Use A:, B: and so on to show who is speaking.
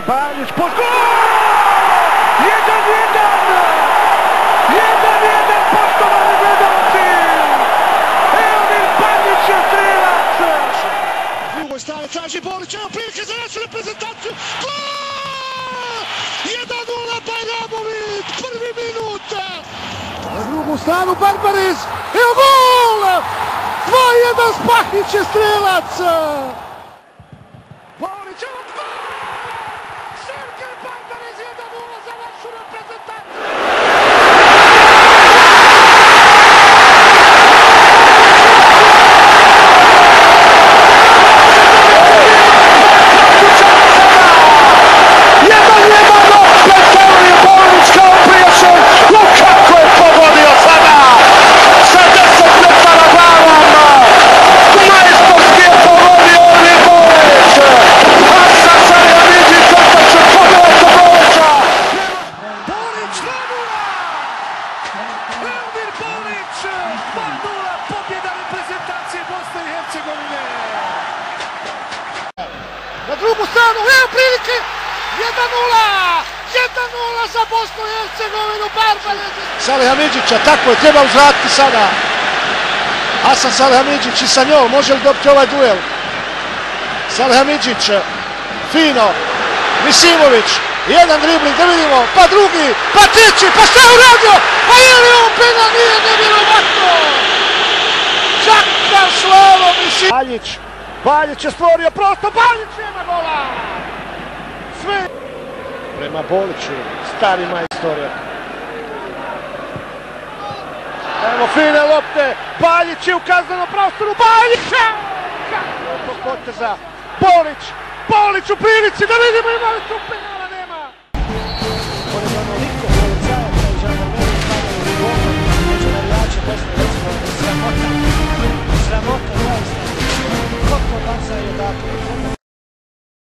A: Baljić pod gol! 1-1! 1-1, poštovani gledalci! Eomir Baljić je strelac!
B: S drugoj strane traži Bolić, evo prilike za našu reprezentaciju. Gol! 1-0 Bajramović, prvi minut! Na drugu stranu Barbaris, evo gol! 2-1, Spahić je strelac! Bolić, evo gol! Sergej Barbaris 1-0 za našu reprezentaciju! Eomir Bolić, 2-0, pobjeda reprezentacije Bosne i Hercegovine. Na drugu stranu, evo prilike, 1-0, 1-0 za Bosnu i Hercegovinu, Barbaris. Salihamidzića, tako je, treba uzvratiti sada. Hasan Salihamidzić i sa njom, može li dobiti ovaj duel? Salihamidzić, fino, Misimović, jedan dribling, da vidimo, pa drugi, pa treći, pa šta je uradio? Pa je li on penal? Nije, nevjerovatno! Čakav Slavo Misimović! Baljić je stvorio prostor, Baljić nema gola! Sve prema Boliću, stari majstor. Evo fine lopte, Baljić je u kaznenom prostoru, Baljić! Kako poteza, Bolić u prilici, da vidimo ima li tu penal!